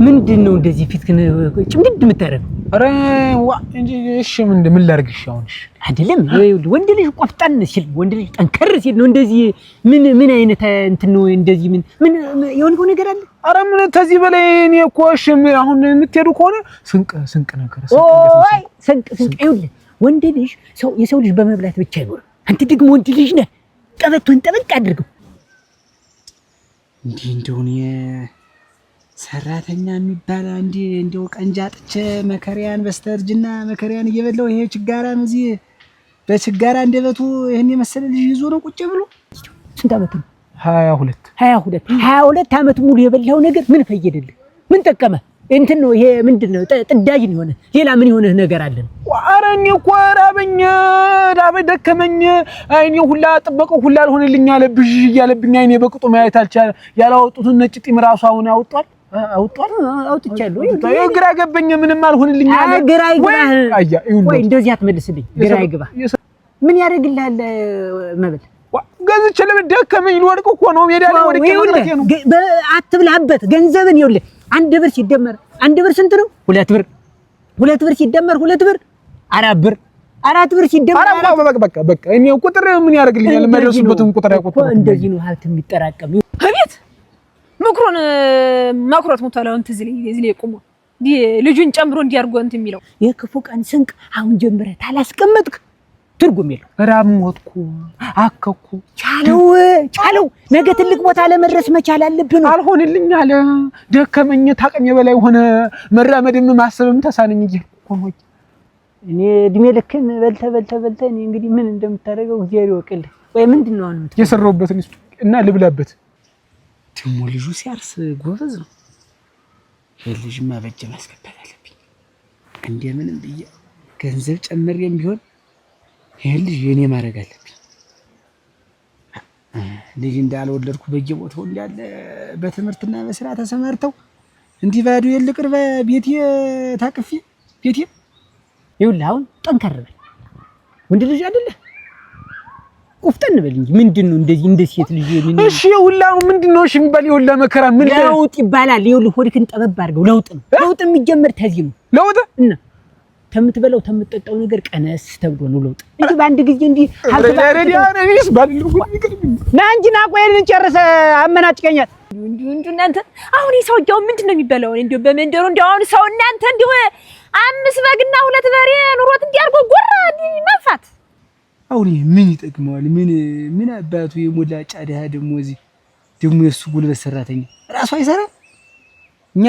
ምንድነው እንደዚህ ፊትክን ጭምድድ የምታረገው? ኧረ ዋ እንጂ እሺ ምን ላድርግሽ አሁንሽ? አይደለም ወንድ ልጅ ቆፍጣን ሲል ወንድ ልጅ ጠንከር ሲል ነው እንደዚህ ምን አይነት እንትን ነው እንደዚህ ምን የሆነው ነገር አለ? ኧረ ምን ተዚህ በላይ እኔ እኮ እሺ አሁን የምትሄዱ ከሆነ ስንቅ ነገር ኦይ ስንቅ ይኸውልህ ወንድ ልጅ የሰው ልጅ በመብላት ብቻ አይኖርም። አንተ ደግሞ ወንድ ልጅ ነህ። ቀበቶን ጠበቅ አድርገው እንዴ እንደውን ሰራተኛ የሚባል እንደው ቀንጃጥቼ መከሪያን በስተርጅና መከሪያን እየበላው ይሄ ችጋራም እዚህ በችጋራ እንደበቱ ይሄን የመሰለ ልጅ ይዞ ነው ቁጭ ብሎ። ስንት አመት ነው? 22 አመት ሙሉ የበላው ነገር ምን ፈየደልህ? ምን ጠቀመ? እንትን ነው ይሄ ምንድነው? ጥዳጅ ነው የሆነ ሌላ ምን የሆነ ነገር አለ? ኧረ እኔ እኮ ራበኝ ደከመኝ አይኔ ሁላ ጥበቀው ሁላ አልሆነልኝ አለብሽ እያለብኝ አይኔ በቅጡ ማየት አልቻለ። ያላወጡትን ነጭ ጢም ራሱ አሁን አውጥቻለሁ። ግራ ገበኝ ምንም አልሆነልኝ አለ። ግራ ይግባህ ወይ እንደዚህ አትመልስልኝ። ግራ ይግባህ ምን ያደርግልሃል መብል ገዝቼ ለምደከመኝ ልወድቅ እኮ ነው ሜዳ ላይ ወድቄ ነው። አትብላበት ገንዘብን ይኸውልህ አንድ ብር ሲደመር አንድ ብር ስንት ነው? 2 ብር 2 ብር ሲደመር 2 ብር 4 ብር 4 ብር ሲደመር በቃ እኔ ቁጥር ምን ያደርግልኛል? የማይደርስበትን ቁጥር ያቆጥሩ እንደዚህ ነው ሀብት የሚጠራቀም። አቤት ምክሮን ማክሮት ሞታላው እንት እዚህ ላይ ቆሞ ልጁን ጨምሮ እንዲያርጎ እንት የሚለው የክፉ ቀን ስንቅ አሁን ጀምረህ ታላስቀመጥክ ትርጉም የለው። ራብ ሞትኩ አከኩ ቻለው ነገ ትልቅ ቦታ ለመድረስ መቻል አለብህ ነው። አልሆንልኝ አለ ደከመኝ ታቀኝ በላይ ሆነ መራመድም ማሰብም ተሳነኝ እኮ ነው። እኔ እድሜ ልክን በልተ እኔ እንግዲህ ምን እንደምታደርገው እግዚአብሔር ይወቅልህ። ወይ ምንድነው አሁን የሰራውበትን እና ልብላበት ደሞ ልጁ ሲያርስ ጎበዝ ነው። ልጅማ በእጅ ማስገባት አለብኝ እንደምንም ብዬ ገንዘብ ጨምሬም ቢሆን ይሄ ልጅ የኔ ማድረግ አለብኝ። ልጅ እንዳልወለድኩ በየቦታው እንዳለ በትምህርትና በስራ ተሰማርተው እንዲህ ባዶ የልቅር ቤቴ ታቅፊ ቤቴ ይኸውልህ አሁን ጠንከር በል ወንድ ልጅ አይደለ ቁፍጠን በል እንጂ ምንድነው እንደዚህ እንደ ሴት ልጅ ምን? እሺ ይኸውልህ አሁን ምንድነው እሺ የሚባል ይኸውልህ መከራ ምን ለውጥ ይባላል። ይኸውልህ ሆድክን ጠበብ አድርገው ለውጥ ነው። ለውጥ የሚጀምር ተዚህ ነው። ለውጥ እና ተምትበለው ተምትጠጣው ነገር ቀነስ ተብሎ ነው ለውጥ እንጂ በአንድ ጊዜ እንዲህ ሀብታሪስ ባልልኩ ናንጂና ቆይልን ጨርሰ አመናጭቀኛል። እንዱ እናንተ አሁን ይሰውየው ምንድነው የሚበላው? እንዴው በመንደሩ እንዴው አሁን ሰው እናንተ እንዴው 5 በግና 2 በሬ ኑሮት እንዲያርጎ ጎራ ማፋት አሁን ምን ይጠቅመዋል? ምን አባቱ የሞላ ጫዳህ ደሞ እዚህ ደሞ የሱ ጉልበት ሰራተኛ ራሱ አይሰራ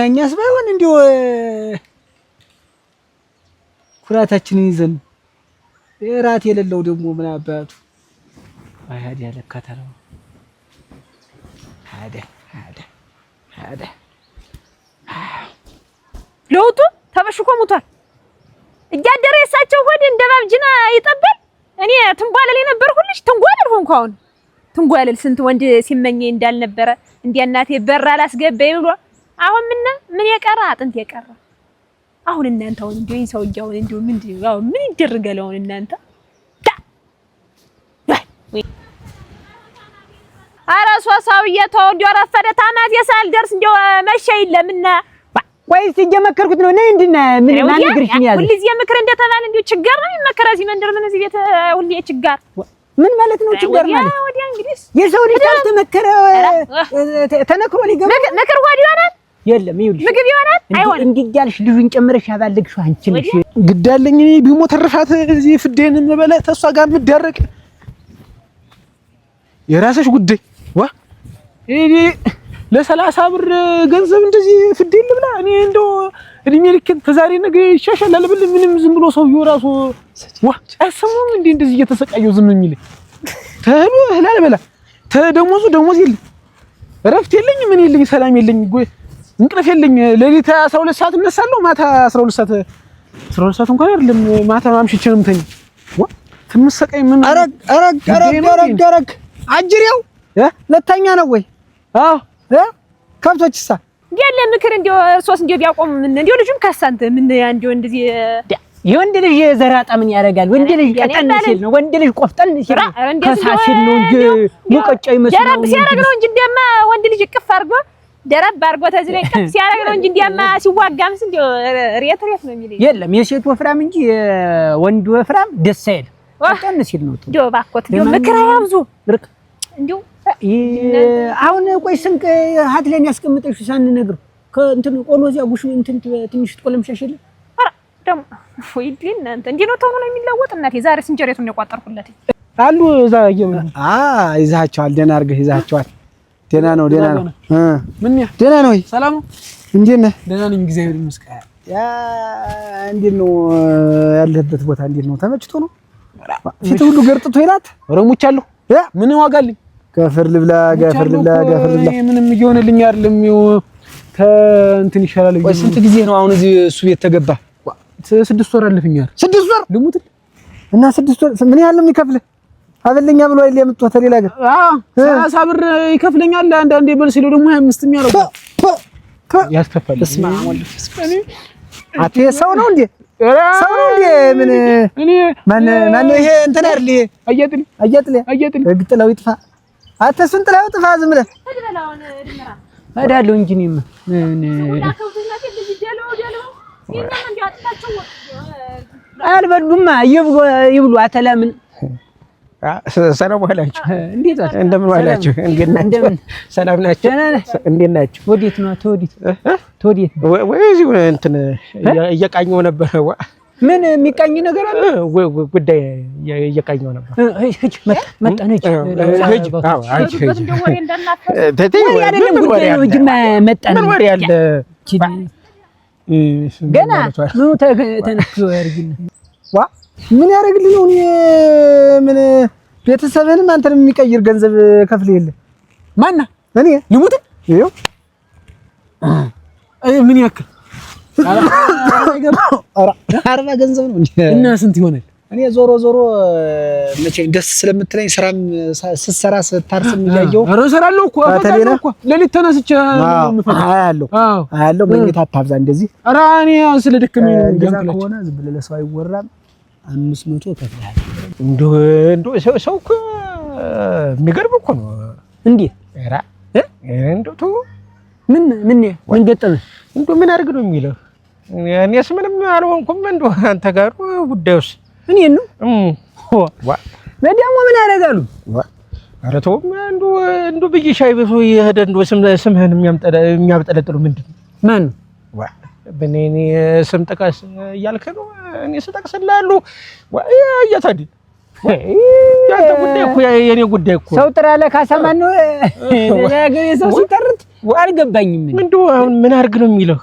እኛስ ባይሆን እንዴው ኩራታችንን ይዘን ራት የሌለው ደሞ ምን አባቱ አይሃድ ያለካታለው አዳ ለውጡ ተበሽኮ ሙቷል። እያደረ የሳቸው ሆድ እንደ ባብጅና ይጠበል። እኔ ትንጓለል የነበርኩልሽ ትንጓለል ሆንኩ። አሁን ትንጓለል ስንት ወንድ ሲመኘ እንዳልነበረ እንዲያ እናቴ በር አላስገባኝ ብሎ አሁን ምን የቀረ አጥንት የቀረ አሁን እናንተ አሁን እንዴ ሰውዬው እንዴ ምንድነው ያው ምን ይደረጋል? አሁን እናንተ አራሷ ሰውዬው እንዴ ረፈደ ታማት የሳል ደርስ እንዴ መሸይ ለምና ወይስ እየመከርኩት ነው? ነይ እንድና ምን ማንግርሽኝ ያለ ሁሉ እዚህ ምክር እንደተባለ እንዴ ችጋር ነው የሚመከራ እዚህ መንደር ምን እዚህ ቤት ሁሉ ችጋር ምን ማለት ነው? ችጋር ማለት ወዲያ እንግዲህ የሰው ልጅ ተመከረ ተነክሮ ሊገባ ምክር ወዲያ ይሆናል የለም ይኸውልሽ ምግብ ይሆናል አይሆንም እንዲያልሽ ልጁን ጨምረሽ ያባልግሽው አንቺ ነሽ። ግዳለኝ እኔ ቢሞት ተርፋት እዚህ ፍዴን መበለ ተሷ ጋር ምደረቅ የራስሽ ጉዳይ ዋ እኔ ለ30 ብር ገንዘብ እንደዚህ ፍዴን ልብላ እኔ እንደው እድሜ ልክን ተዛሬ ነገ ይሻሻላል ብል ምንም ዝም ብሎ ሰውዬው ራሱ ዋ አሰሙም እንደዚህ እየተሰቃየው ዝም የሚል ተሉ ህላል በላ ተደሞዙ ደሞዝ የለኝ እረፍት የለኝ ምን የለኝ ሰላም የለኝ እንቅልፍ የለኝ። ሌሊት 12 ሰዓት እነሳለሁ ማታ 12 ሰዓት እንኳን አይደለም ማታ ማምሽቼ ነው የምተኛው። ትምሰቀኝ ምን አረግ አጅሪው ለተኛ ነው ወይ? አዎ ከብቶችሳ ያለ ምክር እንዴው ሶስት እንዴው ቢያቆም እንዴው ልጁም ካሳንተ ምን እንዴው እንደዚህ የወንድ ልጅ ዘራጣ ምን ያደርጋል? ወንድ ልጅ ቀጠን ሲል ነው። ወንድ ልጅ ቆፍጠን ሲል ከሳሲል ነው እንጂ ሙቀጫ ይመስላል። ጀራብ ሲያደርግ ነው እንጂ እንደማ ወንድ ልጅ ቅፍ አድርጎ ደረብ አድርጎ ተዚህ ላይ ቀጥ ሲያደርግ ነው እንጂ እንዲያማ ሲዋጋምስ እንዴ ሬት ነው የሚለኝ። የለም የሴት ወፍራም እንጂ ወንድ ወፍራም ደስ አይልም። ቀን ሲል ነው ዶ ባኮት ዶ መከራ ያብዙ ብርቅ እንዴው አሁን ቆይ ስንቅ ሀትለን ያስቀምጠሽ ሳንነግረው ከእንትን ቆሎ እዚያ ጉሽ እንትን ትንሽ ቆለምሻሽል አራ ደም ወይዲን እናንተ እንዴ ነው ተሆነ የሚለወጥ እናቴ ዛሬ ስንጀሬቱን የቋጠርኩለት አሉ እዛ ይዛቸዋል። ደህና አድርገህ ይዛቸዋል። ደህና ነው ምን ያ ደህና ነው ወይ ሰላም ነው እንዴት ነህ? ደህና ነኝ እግዚአብሔር ይመስገን። ያ እንዴት ነው ያለህበት ቦታ እንዴት ነው? ተመችቶ ነው? ፊት ሁሉ ገርጥቶ ይላት ረሙቻለሁ ምን ዋጋልኝ? ገፈር ልብላ ምንም እየሆነልኝ አይደለም። እንትን ይሻላል። ወይ ስንት ጊዜ ነው አሁን እዚህ እሱ ቤት ተገባ? 6 ወር አለፈኛል። 6 ወር ልሙት እና 6 ወር ምን ያህል ነው የሚከፍልህ? አበለኛ ብሎ አይደል የምትወጣ ተሌላ ጋር 30 ብር ይከፍለኛል። አንዳንዴ በልሲሎ ደግሞ 25 የሚያረጋው ያስከፈል። እስማ ወልፍ አቴ ሰው ነው እንዴ? ምን እኔ ማን ይሄ እንትን አይደል? አየጥል እግጥለው ይጥፋ። አተሱን ጥለው ጥፋ። ዝም ብለህ እሄዳለሁ እንጂ እኔማ አልበሉማ ይብሉ አተላምን ሰላም ዋላችሁ። እንዴት አለ? እንደምን ዋላችሁ? ሰላም ናችሁ? እንዴት ናችሁ? ወዴት ነው? ተወዴት ወይ እዚሁ እንትን እየቃኘው ነበር። ምን የሚቃኝ ነገር አለ? ጉዳይ እየቃኘው ነበር። መጣን እጅ ምን ወሬ አለ? ገና ምኑ ተነክሮ ያርግና ምን ያደርግልኝ ነው? ምን ቤተሰብህንም አንተንም የሚቀይር ገንዘብ ከፍል የለ ማና እኔ ልሙት ይኸው ምን ያክል 40 ገንዘብ ነው እና ስንት ይሆናል? እኔ ዞሮ መቼ ደስ ስለምትለኝ ስራም ስትሰራ ስታርስም እያየሁ ኧረ እሰራለሁ እኮ ለሊት ተነስቼ አያለሁ። መኝታ አታብዛ እንደዚህ። ኧረ እኔ ስለደከመኝ ነው። እንደዛ ከሆነ ዝም ብለህ ለሰው አይወራም። 500 ከፍለሃል። እንደው ሰው እኮ የሚገርም እኮ ነው። እንዴት ኧረ እንደው ምን ገጠመህ? እንደው ምን አድርግ ነው የሚለው? እኔስ ምንም አልሆንኩም። እንደው አንተ ጋር ጉዳዩስ እኔን ነው ደግሞ ምን ያደርጋሉ? ኧረ ተው እንደው ብዬሽ ሻይ ቤቱ የሄደ እንደው ስምህን የሚያብጠለጥሉ ምንድን ነው? ማን ነው? በኔ ስም ጥቀስ እያልክ ነው? እኔ ስጠቅስልሃለሁ እያታዲ ያንተ ጉዳይ እኮ የኔ ጉዳይ እኮ። ሰው ጥራለ ካሳማን ነው ለያገ ሰው ሲጠርት አልገባኝም። እንደው አሁን ምን አድርግ ነው የሚለው?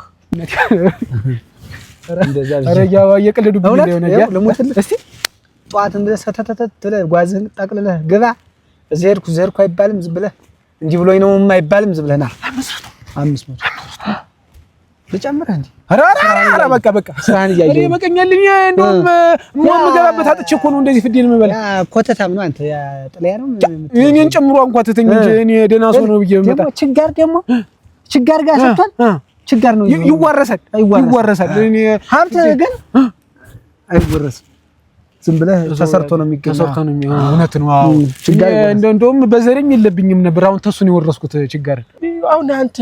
ኧረ ያው እየቀለዱብኝ ነው ነገር ለሞትልህ። እስቲ ጧት እንደ ሰተተተ ጓዝህን ጠቅልለህ ግባ። እዚህ ሄድኩ አይባልም። ዝም ብለህ እንዲህ ብሎኝ ነው የማይባልም። ዝም ብለህ ና 500 ልጨምርህ እንዴ? ኧረ በቃ ስራህን እያየሁ እኔ በቀኛልኝ። እንደውም የምገባበት አጥቼ እኮ ነው እንደዚህ ፍዴን የምበላ። ኮተታም ነው አንተ። ያ ጥላያ ነው እኔን ጨምሮ አንኳተተኝ እንጂ እኔ ደህና ሰው ነው ብዬ መጣ። ችጋር ጋር ሰጥቷል። ችጋር ነው ይዋረሳል። እኔ ሀብት ግን አይወረስም። ዝም ብለህ ተሰርቶ ነው የሚገኘው። እውነት ነው። አዎ እንደውም በዘረኝ የለብኝም ነበር። አሁን ተሱን የወረስኩት ችጋር። አሁን አንተ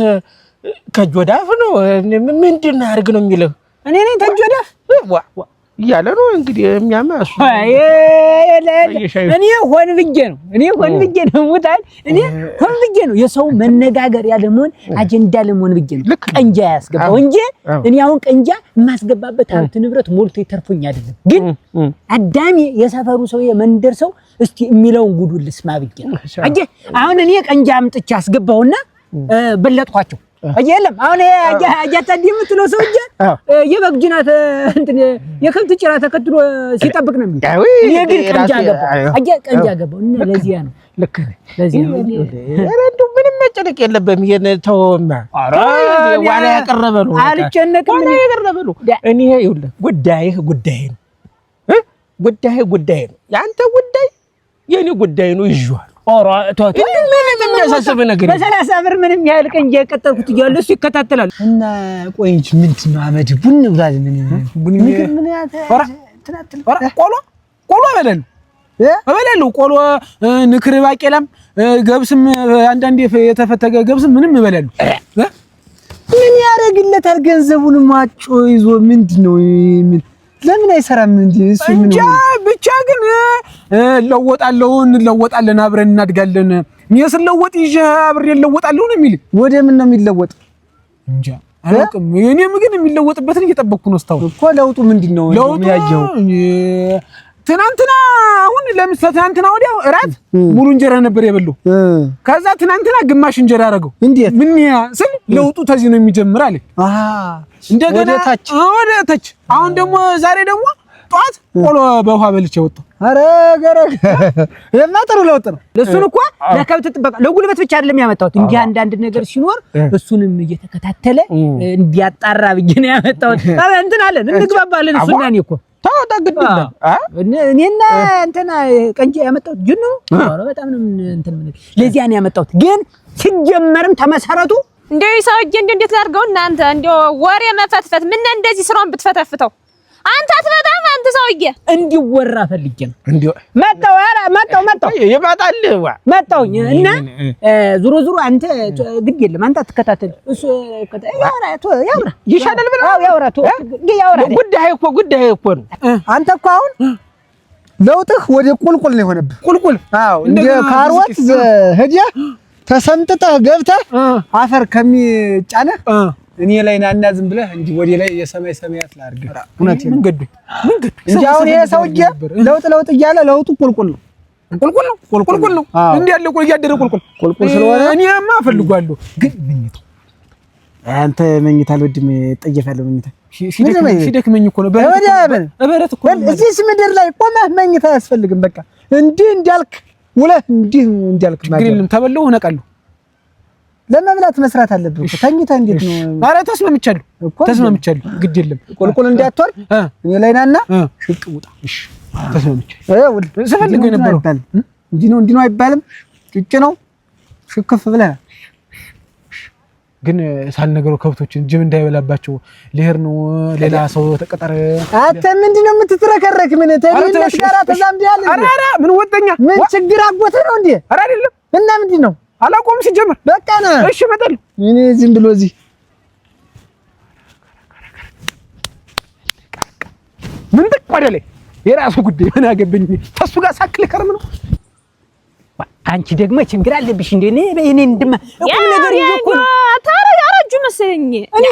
ከእጅ ወደ አፍ ነው ምንድን ነው አድርግ ነው የሚለው? እኔ ነኝ ከእጅ ወደ አፍ እያለ ነው እንግዲህ የሚያማ እሱ። እኔ ሆን ብዬ ነው ሙታል። እኔ ሆን ብዬ ነው የሰው መነጋገር ያለ መሆን አጀንዳ ለመሆን ብዬ ነው ቀንጃ ያስገባው እንጂ እኔ አሁን ቀንጃ የማስገባበት ሀብት ንብረት ሞልቶ ይተርፉኝ አይደለም። ግን አዳሚ የሰፈሩ ሰው የመንደር ሰው እስቲ የሚለውን ጉዱን ልስማ ብዬ ነው። አሁን እኔ ቀንጃ አምጥቼ አስገባውና በለጥኳቸው። የለም አሁን አጃታዲ የምትለው ሰውዬ የበግጅናት እንትን የከብት ጭራ ተከትሎ ሲጠብቅ ነው የሚለው። እኔ ግን ቀንጃ ገባው እና ለዚያ ነው። ልክ ነህ። ለዚያ ነው። ኧረ እንደው ምንም መጨነቅ የለብህም። ይሄን ተወውና ዋላ ያቀረበ ነው። አልጨነቅም። ዋላ ያቀረበ ነው። እኔ ይኸውልህ ጉዳይህ ነው። ጉዳይ ነው። ያንተ ጉዳይ የኔ ጉዳይ ነው። ይዤዋለሁ። ኦራ ቶቶ ምንም የሚያሳስብ ነገር በ30 ብር ምንም ያህል ቀንጃ የቀጠልኩት እያለ እሱ ይከታተላል። እና ቆይ እንጂ ምንድን ነው አመድ ቡን ብሏል። ምን ቆሎ በለን እበላለሁ። ቆሎ፣ ንክር፣ ባቄላም፣ ገብስም አንዳንዴ የተፈተገ ገብስም ምንም እበላለሁ። ምን ያደርግለታል? ገንዘቡን ማጮ ይዞ ምንድነው? ለምን አይሰራም እንዴ? እሱ ምን እንጃ ብቻ ግን እንለወጣለን፣ አብረን እናድጋለን። ስለወጥ ይዤ አብሬ እለወጣለሁ ነው የሚል። ወደ ምን ነው የሚለወጥ? እንጃ አላውቅም። እኔም ግን የሚለወጥበትን እየጠበቅኩ ነው። እስካሁን እኮ ለውጡ ምንድነው የሚያየው? ትናንትና አሁን ለምሳሌ ትናንትና ወዲያ እራት ሙሉ እንጀራ ነበር የበለው። ከዛ ትናንትና ግማሽ እንጀራ አደረገው። እንዴት ምን ስል ለውጡ ተዚህ ነው የሚጀምር አለ። እንደገና ወደ ታች። አሁን ደግሞ ዛሬ ደግሞ ጧት ቆሎ በውሃ በልቼ ወጣሁ። አረ ገረግ የማጥሩ ለውጥ ነው። እሱን እኮ ለከብት ጥበቃ ለጉልበት ብቻ አይደለም ያመጣሁት። እንዲህ አንዳንድ ነገር ሲኖር እሱንም እየተከታተለ እንዲያጣራ ብዬ ነው ያመጣሁት። እንትን አለን እንግባባለን። እሱና እኔ እኮ ታውጣግድልኝ እኔና እንትና ቀንጂ ያመጣሁት ጅኑ በጣም ነው እንትን ምን ለዚያ ነው ያመጣሁት። ግን ሲጀመርም ተመሰረቱ እንደው ሰውዬ እንዴት ላድርገው እናንተ እንደው ወሬ መፈትፈት ምን እንደዚህ ስራውን ብትፈተፍተው አንተ አትመጣም። አንተ ሰውዬ እንዲወራ ፈልጌ ነው እንዲው መጣው ይመጣል መጣውኝ እና ዙሮ አንተ ግድ የለም አንተ አትከታተል። እሱ ያውራ ይሻላል ብለህ ያውራ ጉዳይ እኮ ነው። አንተ እኮ አሁን ለውጥህ ወደ ቁልቁል ነው የሆነብህ። ቁልቁል እንደ ካሮት ሄዲያ ተሰምጥተህ ገብተህ አፈር ከሚጫነህ እኔ ላይ ናና ዝም ብለህ እንጂ ወዲ ላይ የሰማይ ሰማያት ላርግ እውነት መንገዱ እንጂ አሁን ይሄ ሰውዬ ለውጥ እያለ ለውጡ ቁልቁል ነው እንዴ ያለ ቁል እያደረ ቁልቁል ስለሆነ እኔማ ፈልጓለሁ። ግን መኝታው አንተ መኝታ አልወድም። ጠየፋለሁ መኝታ ሲደክመኝ እኮ ነው በረት እኮ እዚህ ምድር ላይ ቆመህ መኝታ አያስፈልግም። በቃ እንዲህ እንዳልክ ውለህ እንዲህ እንዳልክ ማለት ነው። ተበለው እነቃለሁ። ለመብላት መስራት አለብህ እኮ ተኝተህ እንዴት ነው? ኧረ ተስማምቻለሁ። ግድ የለም ቁልቁል እንዳትወርድ እኔ ላይ ናና ሽቅ ውጣ። እሺ ተስማምቻለሁ። ስፈልገው የነበረው እንዲህ ነው አይባልም። ጭጭ ነው ሽክፍ ብለህ ግን ሳልነገረው ከብቶችን ጅብ እንዳይበላባቸው ልሄድ ነው። ሌላ ሰው ተቀጠረ። አንተ ምንድነው የምትትረከረክ? ምን ተሪነት ጋራ ተዛምዲያለህ? ኧረ ምን ወጠኛ ምን ችግር አጎተህ ነው እንዴ? ኧረ አይደለም። እና ምንድነው አላቆም ሲጀምር በቃ ነው። እሺ መጣል እኔ ዝም ብሎ እዚህ ምን ተቋደለ የራሱ ጉዳይ ምን አገበኝ። ተሱ ጋር ሳክል ከርም ነው። አንቺ ደግሞ ችግር አለብሽ እንዴ? እኔ እንደማ እኮ ነገር ይዞ ነው ታዲያ ያረጁ መሰለኝ። እኔ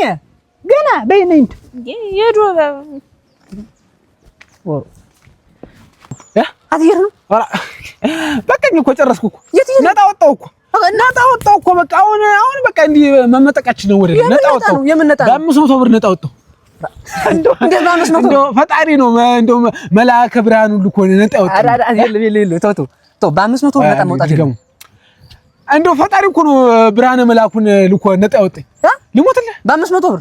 ገና በእኔ የዶ አትሄድ ነው በቃኝ እኮ ጨረስኩ እኮ ነጣ ወጣሁ እኮ በቃ አሁን በቃ እንዲህ መመጠቃችን ነው። ወደ ነጣ ወጣሁ በ500 ብር ነጣ ወጣሁ። እንደው ፈጣሪ ነው እንደው መልአከ ብርሃን ሁሉ እኮ ነጣ ወጣሁ። ተው በ500 ብር ነጣ መውጣት ይገሙ እንደው ፈጣሪ እኮ ነው ብርሃነ መልአኩን ልኮ ነጣ ያወጣኝ። ልሞትልህ በ500 ብር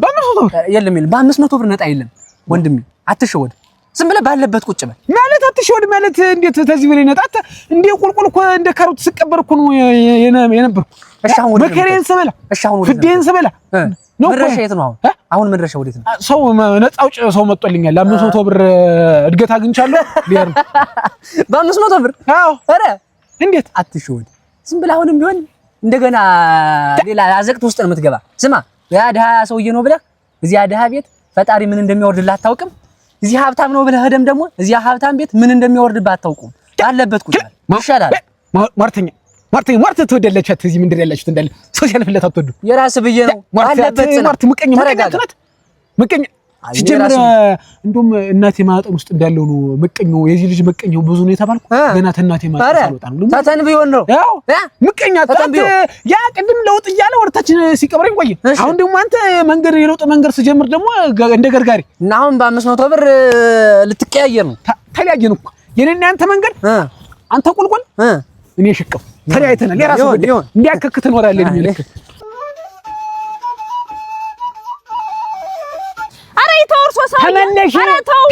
የለም በ500 ብር ነጣ የለም ወንድሜ፣ አትሸወድ። ዝም ብለህ ባለበት ቁጭ በል ማለት አትሸወድ ማለት እንዴት ተዚህ በላይ ነጣት እንዴ? ቁልቁል እኮ እንደ ካሮት ስቀበር እኮ ነው የነበርኩ። እሺ አሁን መከሬን ስበላ ፍዴን ስበላ ነው። መድረሻ የት ነው አሁን መድረሻ ወዴት ነው? ሰው ነፃ አውጪ ሰው መጥቶልኛል። 500 ብር እድገት አግኝቻለሁ። ሊያር በ500 ብር አዎ። ኧረ እንዴት አትሸወድ። ዝም ብለህ አሁንም ቢሆን እንደገና ሌላ አዘቅት ውስጥ ነው የምትገባ። ስማ ያ ድሃ ሰውዬ ነው ብለህ እዚያ ድሃ ቤት ፈጣሪ ምን እንደሚያወርድልህ አታውቅም። እዚህ ሀብታም ነው ብለህ ሄደም ደግሞ እዚያ ሀብታም ቤት ምን እንደሚያወርድብህ አታውቁም። ያለበት ቁጭ ይሻላል። ማርተ ትወደለች እዚህ ምንድን ያላችሁት እንዳለ ሰው ሲያልፍለት አትወዱ። የራስህ ብዬ ነው ያለበት ማርተ ምቀኛ ሲጀምር እንደውም እናቴ ማጠን ውስጥ እንዳለው ነው ምቀኛው። የዚህ ልጅ ምቀኛው ብዙ ነው የተባልኩ ገና ተናቴ ማጠን አልወጣም ነው ታተን ቢሆን ነው ያው ምቀኛ ያ ቅድም ለውጥ እያለ ወርታችን ሲቀብረኝ ቆየ። አሁን ደግሞ አንተ መንገድ የለውጥ መንገድ ስጀምር ደግሞ እንደ ገርጋሪ እና አሁን በ500 ብር ልትቀያየር ነው። ተለያየን እኮ የኔና አንተ መንገድ አንተ ቁልቁል እኔ ሽቀው ተለያይተናል። የራሱ ጉዳይ እንዲያከክት እንወራለን የሚልክ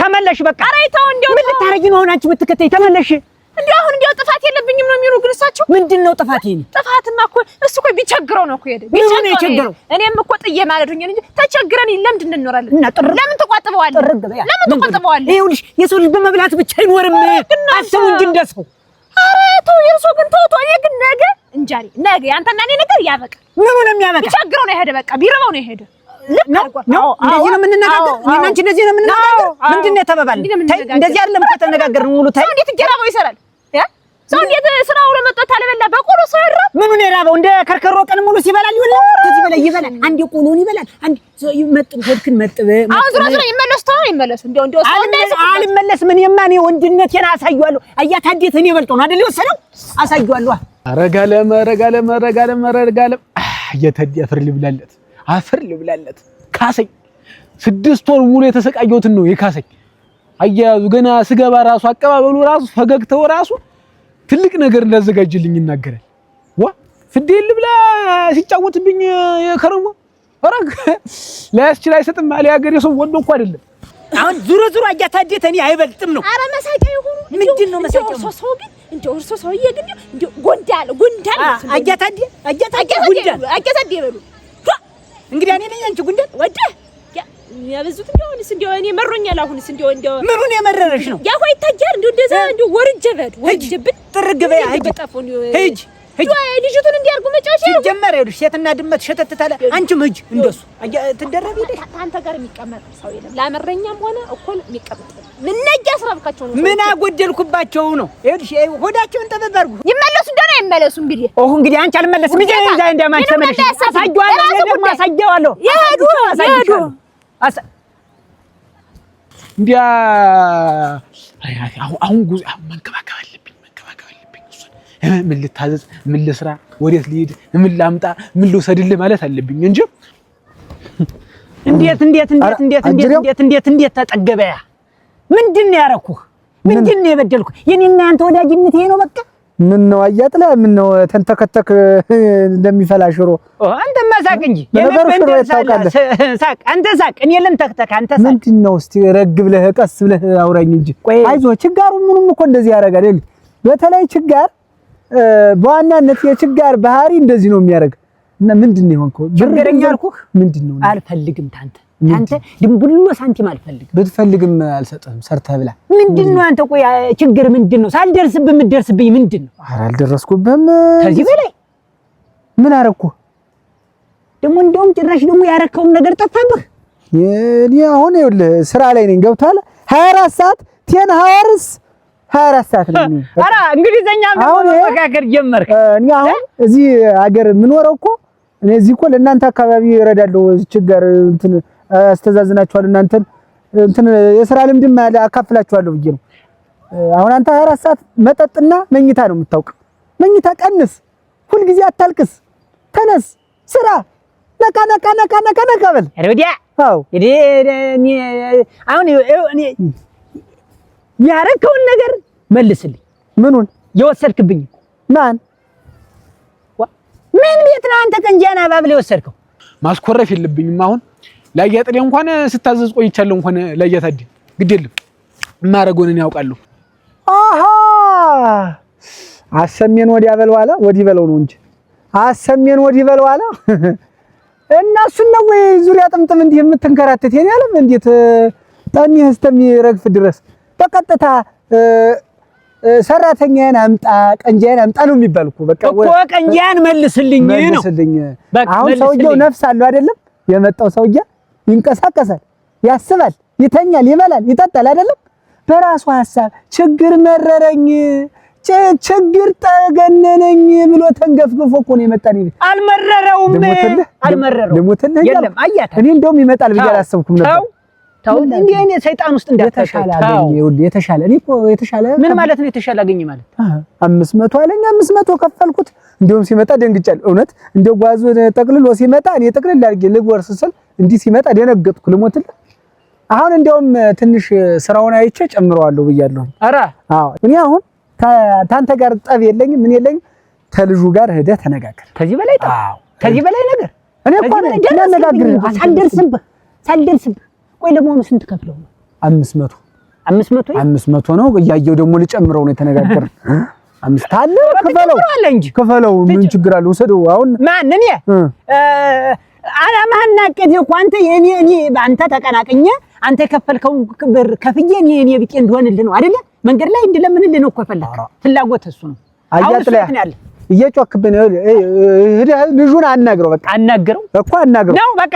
ተመለሽ በቃ። ኧረ ተው እንደው ምን ልታረጊ ነው? አንቺ የምትከተይ ተመለሽ። እንዴ አሁን እንዴው ጥፋት የለብኝም ነው የሚሉ ግን እሳቸው ምንድነው ጥፋት? ይሄን ጥፋትማ እኮ እሱ እኮ ቢቸግረው ነው እኮ ሄደ ቢቸግረው እኔም እኮ ጥዬ ማለት ነው እንጂ ተቸግረን ለምንድን እንኖራለን? ለምን ተቋጥበዋለህ? ለምን ተቋጥበዋለህ? ይኸውልሽ የሰው ልጅ በመብላት ብቻ አይኖርም። አስቡ እንጂ እንደሰው። ኧረ ተው የእርሶ ግን ተው። እኔ ግን ነገ ያንተና እኔ ነገር ያበቃል። ምኑ ነው የሚያበቃ? ቢቸግረው ነው የሄደ። በቃ ቢረባው ነው የሄደ። ነው እንደዚህ ነው የምንነጋገር። እኔና አንቺ እንደዚህ ነው የምንነጋገር። ምንድን ነው የተባባልን? እንደዚህ አይደለም እኮ ተነጋገርን። ሙሉ ታይ እንዴት ይገራባው ይሰራል? ሰው እንዴት ስራው ለመጣት አለበላ በቆሎ ሰው ይራብ። ምኑን የራበው? እንደ ከርከሮ ቀን ሙሉ ሲበላል ይውላል። ከዚህ በላይ ይበላል። አንዴ ቆሎን ይበላል። አንዴ ይመጥብ ሆድክን መጥብ። አሁን ዝሮ ይመለስ እንደው ሰው አልመለስም። እኔማ እኔ ወንድነቴን አሳየዋለሁ። አያት አዴት እኔ በልጦ ነው አይደል የወሰደው? አሳየዋለሁ። ረጋለም እየተዲ አፈር ልብላለት ካሰኝ። 6 ወር ሙሉ የተሰቃየሁትን ነው የካሰኝ። አያያዙ ገና ስገባ ራሱ አቀባበሉ ራሱ ፈገግታው ራሱ ትልቅ ነገር እንዳዘጋጅልኝ ይናገራል። ፍዴል ብላ ሲጫወትብኝ የከረሙ አረግ ላያስችል አይሰጥም አለ ያገሬ ሰው ወዶ እኮ አይደለም። አሁን ዙሮ አያታዴት እኔ አይበልጥም ነው። ኧረ መሳቂያ ይሁኑ። ምንድነው መሳቂያ? ሰው ግን እንደው እርሶ ሰውዬ ግን እንደው ጎንዳል አያታዴ ይበሉ። እንግዲህ እኔ ነኝ አንቺ ጉንዳል ወደ ያበዙት እንደው እኔ መሮኛል። አሁንስ እንደው ምኑን የመረረሽ ነው? ያ ሆይ ታጃር እንደዛ ወርጀበት ጥርግ በያ ሂጅ ልጅቱን እንዲያርጉ መጫወቻ ሲጀመር ይኸውልሽ ሴትና ድመት ሸተትታለ። አንቺም ሂጅ እንደሱ ትደረብ ይልሽ አንተ ጋር የሚቀመጥ ሰው የለም። ላመረኛም ሆነ እኮል የሚቀመጥ ምን ነጃ አስራብካቸው ነው። ምን አጎደልኩባቸው ነው? ይኸውልሽ ሆዳቸውን ጠበብ አድርጉ። ይመለሱ እንደና ይመለሱ። እንግዲህ አንቺ አልመለስም። እንዴ እንደማን ተመለሽ አሳየዋለሁ። ይሄዱ እንዲያ አሁን መንከባከብ አለብኝ። ምን ልታዘዝ፣ ምን ልስራ፣ ወዴት ልሂድ፣ ምን ላምጣ፣ ምን ልውሰድልህ ማለት አለብኝ እንጂ እንዴት ተጠገበያ? ምንድን ነው ያደረኩህ? ምንድን ነው የበደልኩህ? የኔና አንተ ወዳጅነት ይሄ ነው በቃ። ምን ነው አያጥላ? ምን ነው ተንተከተክ እንደሚፈላ ሽሮ? አንተ ማሳቅ እንጂ ሳቅ። አንተ ሳቅ፣ እኔ ልንተክተክ፣ አንተ ሳቅ። ምንድን ነው እስቲ ረግ ብለህ ቀስ ብለህ አውራኝ እንጂ። አይዞህ፣ ችጋሩ ምኑም እኮ እንደዚህ ያደርጋል። በተለይ ችጋር በዋናነት የችጋር ባህሪ እንደዚህ ነው የሚያደርግ። እና ምንድነው የሆንከው? ችግረኛ አልኩህ። ምንድነው? አልፈልግም አንተ ድንቡሎ ሳንቲም አልፈልግም። ብትፈልግም አልሰጥህም። ሰርተህ ብላ። ምንድነው አንተ? ቆይ ችግር ምንድነው? ሳልደርስብህ የምትደርስብኝ ምንድነው? ኧረ አልደረስኩብህም። ከዚህ በላይ ምን አደረኩህ ደግሞ? እንደውም ጭራሽ ደግሞ ያረከውን ነገር ጠፋብህ። እኔ አሁን ይኸውልህ ስራ ላይ ነኝ። ገብቶሃል? 24 ሰዓት 10 hours 24 ሰዓት ነው። ኧረ እንግሊዘኛ መነጋገር ጀመርክ። እኔ አሁን እዚህ ሀገር የምኖረው እኮ እኔ እዚህ እኮ ለእናንተ አካባቢ እረዳለሁ። ችግር እንትን አስተዛዝናችኋል። እናንተን እንትን የሥራ ልምድም አካፍላችኋለሁ ብዬ ነው። አሁን አንተ 24 ሰዓት መጠጥና መኝታ ነው የምታውቅ። መኝታ ቀንስ፣ ሁልጊዜ አታልቅስ፣ ተነስ፣ ስራ፣ ነቃ በል። ወዲያ አዎ እኔ አሁን እኔ ያረከውን ነገር መልስልኝ። ምኑን የወሰድክብኝ? ማን ምን ቤት ነው አንተ ቀንጃና ባብል የወሰድከው? ማስኮረፍ የለብኝም። አሁን ላያጥሬ እንኳን ስታዘዝ ቆይቻለሁ። እንኳን ላያታዲ ግድ የለም ማረጎንን ያውቃለሁ። አሃ አሰሜን ወዲያ በለዋላ ወዲ በለው ነው እንጂ አሰሜን ወዲ በለዋላ እና እሱን ነው ወይ ዙሪያ ጥምጥም እንዲህ የምትንከራተት የኔ ዓለም እንዴት ታኒህ እስከሚረግፍ ድረስ በቀጥታ ሰራተኛን አምጣ ቀንጃን አምጣ ነው የሚባል እኮ። በቃ እኮ ቀንጃን መልስልኝ ነው። አሁን ሰውየው ነፍስ አለው አይደለም? የመጣው ሰውዬ ይንቀሳቀሳል፣ ያስባል፣ ይተኛል፣ ይበላል፣ ይጠጣል አይደለም? በራሱ ሐሳብ ችግር መረረኝ፣ ችግር ተገነነኝ ብሎ ተንገፍግፎ እኮ ነው የመጣኝ። አልመረረውም። ልሞትልህ የለም አያታ እኔ እንደውም ይመጣል ብዬ አላሰብኩም ነበር። ታው እንዴ እኔ ሰይጣን ውስጥ እንዳትተሻለ አገኘ። ይኸውልህ የተሻለ እኔ እኮ የተሻለ ምን ማለት ነው? የተሻለ አገኘ ማለት 500 አለኝ። 500 ከፈልኩት። እንደውም ሲመጣ ደንግጫለሁ። እውነት እንደው ጓዙ ጠቅልሎ ሲመጣ እኔ ጠቅልል አድርጌ ልጎርስ ስል እንዲህ ሲመጣ ደነገጥኩ። ልሞትልህ። አሁን እንደውም ትንሽ ስራውን አይቼ ጨምረዋለሁ ብያለሁ። ኧረ አዎ እኔ አሁን ታንተ ጋር ጠብ የለኝም ምን የለኝም። ከልጁ ጋር ሄደህ ተነጋገር። ከዚህ በላይ ጠብ፣ ከዚህ በላይ ነገር እኔ እኮ ተነጋግር ሳልደርስብህ ቆይ ለመሆኑ ስንት ከፍለው ነው? 500 500 ነው። እያየው ደግሞ ልጨምረው ነው የተነጋገርን። 5 አለ ክፈለው ምን ችግር አለ? ወሰደው አሁን ማን እኔ አላማህን ናቀድ እኮ አንተ እኔ በአንተ ተቀናቀኘ አንተ ከፈልከውን ብር ከፍዬ እኔ ቢጤ እንደሆንልህ ነው አይደለ? መንገድ ላይ እንደለምንልህ ነው እኮ የፈለከው። ፍላጎት እሱ ነው። አያጥላ እየጮክብን ልጁን አናግረው በቃ አናግረው ነው በቃ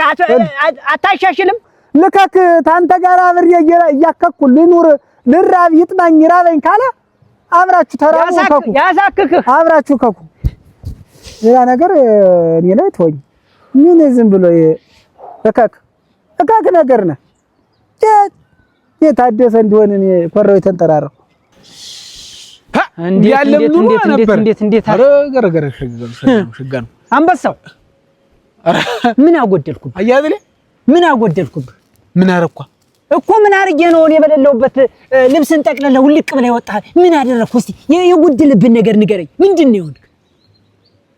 አታሻሽልም። ልከክ ታንተ ጋር አብሬ እያከኩ ልኑር ልራብ ይጥማኝ ራበኝ ካለ አብራችሁ ተራውከኩ ያሳክክ አብራችሁ ከኩ ሌላ ነገር እኔ ላይ ተወኝ። ምን ዝም ብሎ እከክ ነገር ነው የታደሰ እንደሆነ እኔ ኮራው የተንጠራራው እንዴት ገረገረ ሽጋ ነው አንበሳው። ምን አጎደልኩብህ? አያብለ ምን አጎደልኩብህ? ምን አረኳ እኮ ምን አርጌ ነው እኔ በሌለውበት ልብስን ጠቅለለ ውልቅ ብለ ይወጣል? ምን አደረኩ? እስቲ የጎደልብን ነገር ንገረኝ። ምንድነው ይሆን?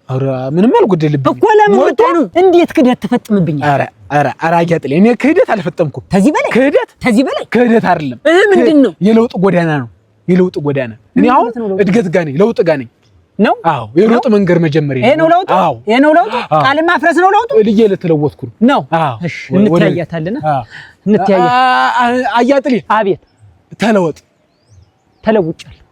አረ ምንም አልጎደልብኝ እኮ ለምን ወጣኑ? እንዴት ክህደት ተፈጥምብኛል? አረ አያጥለ እኔ ክህደት አልፈጠምኩም። ተዚህ በላይ ክህደት አይደለም። ምንድነው? የለውጥ ጎዳና ነው። የለውጥ ጎዳና እኔ አሁን እድገት ጋር ነኝ፣ ለውጥ ጋር ነኝ ነው። አዎ የለውጥ መንገር መጀመሪያ ይሄ ነው ለውጥ። ይሄ ነው ለውጥ። ቃል ማፍረስ ነው ለውጥ። ልጄ ለተለወጥኩ ነው። እሺ እንተያያታለን። እንተያያ አያጥሌ አቤት። ተለውጫለሁ